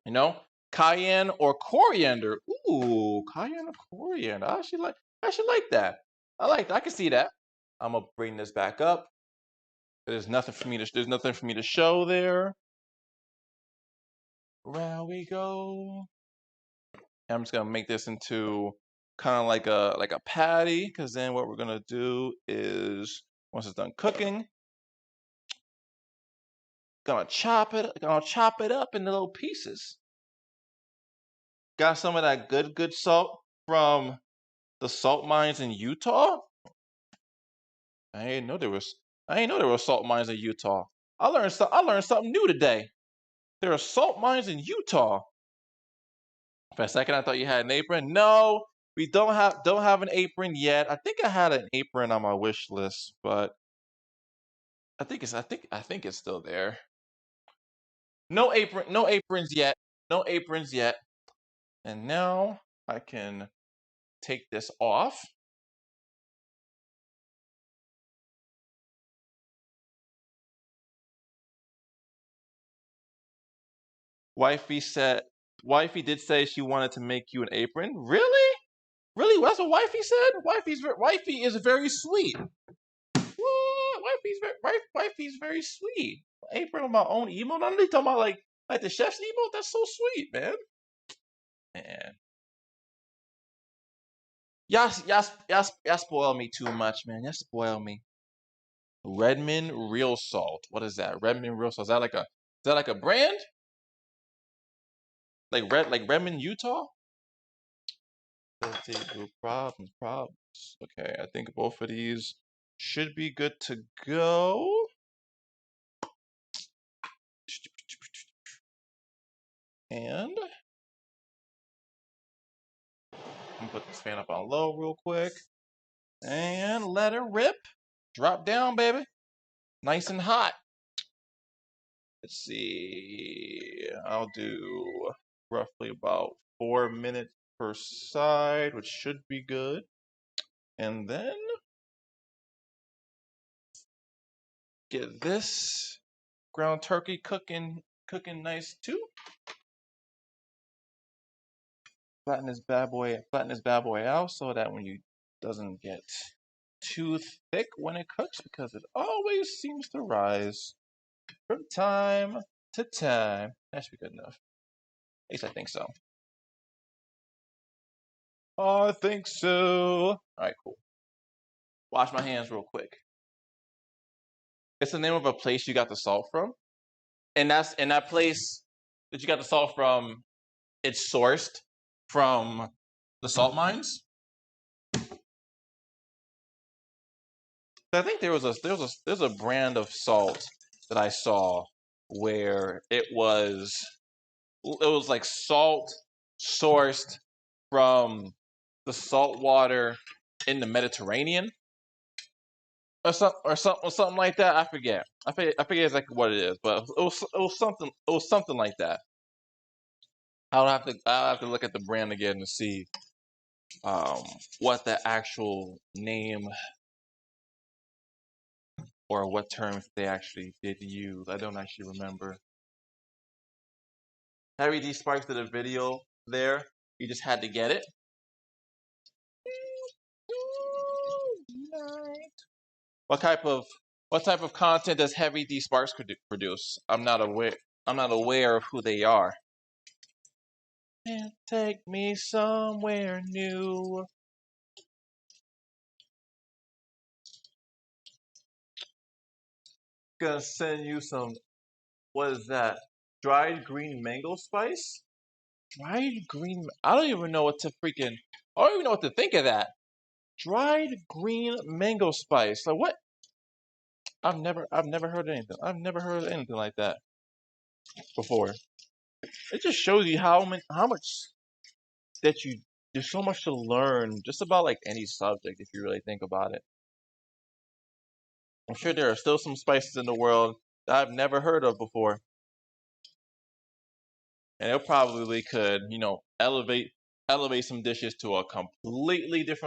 You know, cayenne or coriander. Ooh, cayenne or coriander. I actually like that. I like that. I can see that. I'm gonna bring this back up. There's nothing for me to show there. Around we go. I'm just gonna make this into kind of like a patty, because then what we're gonna do is once it's done cooking, gonna chop it up into little pieces. Got some of that good salt from the salt mines in Utah. I didn't know there were salt mines in Utah. I learned something new today. There are salt mines in Utah. For a second, I thought you had an apron. No, we don't have an apron yet. I think I had an apron on my wish list, but I think it's still there. No aprons yet. No aprons yet. And now I can take this off. Wifey did say she wanted to make you an apron. Really? Really? That's what wifey said? Wifey is very sweet. What? Wifey's very sweet. Apron on my own emote. I'm talking about like the chef's emote. That's so sweet, man. Man, y'all spoil me too much, man. Y'all spoil me. Redmond Real Salt. What is that? Redmond Real Salt. Is that like a brand? Like Redmond, Utah? Problems. Okay, I think both of these should be good to go. And I'm gonna put this fan up on low real quick. And let it rip. Drop down, baby. Nice and hot. Let's see. I'll do roughly about 4 minutes per side, which should be good. And then get this ground turkey cooking nice too. Flatten this bad boy out so that when you doesn't get too thick when it cooks, because it always seems to rise from time to time. That should be good enough. At least I think so. I think so. All right, cool. Wash my hands real quick. It's the name of a place you got the salt from, and that place that you got the salt from. It's sourced from the salt mines. I think there's a brand of salt that I saw where it was like salt sourced from the salt water in the Mediterranean or something like that. I forget exactly what it is, but it was something like that. I'll have to look at the brand again to see what the actual name or what terms they actually did use. I don't actually remember. Harry D Sparks did a video there. You just had to get it. What type of content does Heavy D Sparks produce? I'm not aware of who they are. And take me somewhere new. Gonna send you some. What is that? Dried green mango spice? Dried green. I don't even know what to freaking. I don't even know what to think of that. Dried green mango spice. Like what? I've never heard of anything. I've never heard of anything like that before. It just shows you how much that there's so much to learn just about like any subject if you really think about it. I'm sure there are still some spices in the world that I've never heard of before. And it probably could, elevate some dishes to a completely different